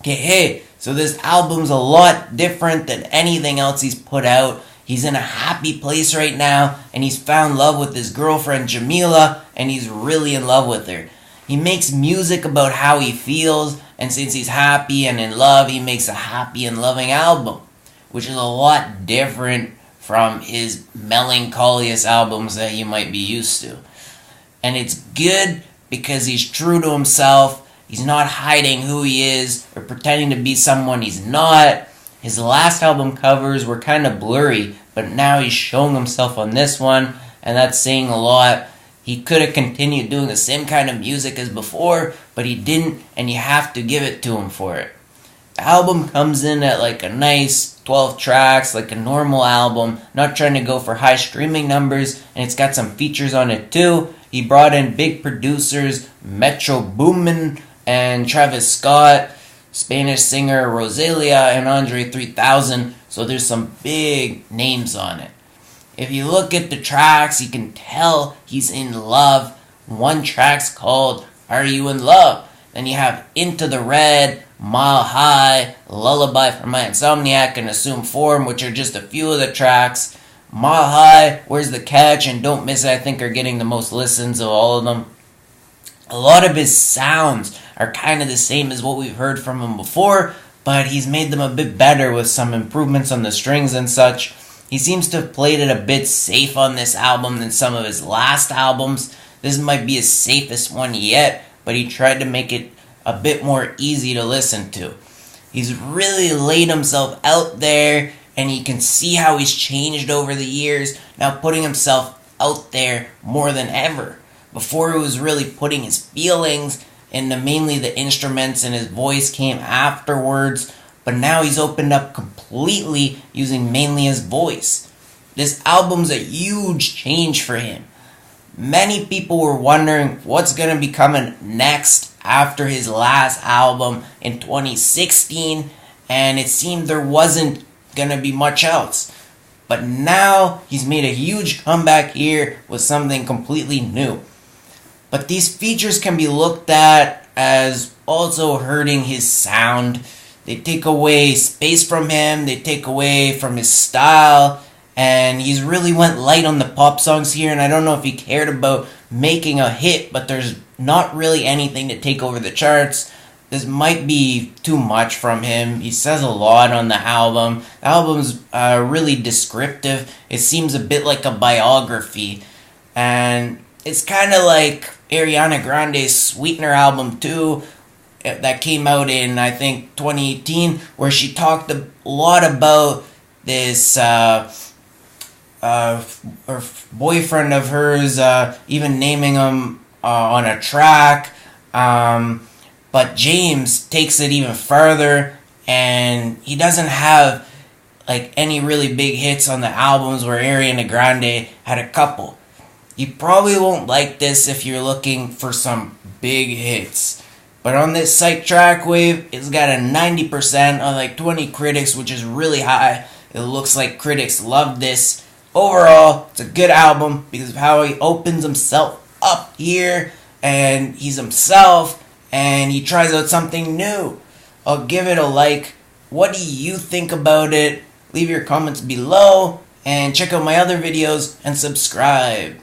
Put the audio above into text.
Okay, hey, so this album's a lot different than anything else he's put out. He's in a happy place right now, and he's found love with his girlfriend Jamila, and he's really in love with her. He makes music about how he feels, and since he's happy and in love, he makes a happy and loving album, which is a lot different from his melancholious albums that you might be used to. And it's good because he's true to himself. He's not hiding who he is or pretending to be someone he's not. His last album covers were kind of blurry, but now he's showing himself on this one, and that's saying a lot. He could have continued doing the same kind of music as before, but he didn't, and you have to give it to him for it. The album comes in at like a nice 12 tracks, like a normal album, not trying to go for high streaming numbers, and it's got some features on it too. He brought in big producers, Metro Boomin and Travis Scott, Spanish singer Rosalia, and Andre 3000, so there's some big names on it. If you look at the tracks, you can tell he's in love. One track's called Are You in Love? Then you have Into the Red, Mile High, Lullaby for My Insomniac, and Assume Form, which are just a few of the tracks. Mile High, Where's the Catch, and Don't Miss It, I think are getting the most listens of all of them. A lot of his sounds are kind of the same as what we've heard from him before, but he's made them a bit better with some improvements on the strings and such. He seems to have played it a bit safe on this album than some of his last albums. This might be his safest one yet, but he tried to make it a bit more easy to listen to. He's really laid himself out there, and you can see how he's changed over the years, now putting himself out there more than ever. Before he was really putting his feelings into mainly the instruments, and his voice came afterwards, but now he's opened up completely using mainly his voice. This album's a huge change for him. Many people were wondering what's going to be coming next after his last album in 2016, and it seemed there wasn't going to be much else. But now he's made a huge comeback here with something completely new. But these features can be looked at as also hurting his sound. They take away space from him, they take away from his style, and he's really went light on the pop songs here, and I don't know if he cared about making a hit, but there's not really anything to take over the charts. This might be too much from him. He says a lot on the album. The album's really descriptive. It seems a bit like a biography, and it's kind of like Ariana Grande's Sweetener album too, that came out in, I think, 2018, where she talked a lot about this her boyfriend of hers, even naming him on a track. But James takes it even further, and he doesn't have like any really big hits on the albums where Ariana Grande had a couple. You probably won't like this if you're looking for some big hits. But on this Psych Trackwave, it's got a 90% on like 20 critics, which is really high. It looks like critics love this. Overall, it's a good album because of how he opens himself up here, and he's himself, and he tries out something new. I'll give it a like. What do you think about it? Leave your comments below, and check out my other videos, and subscribe.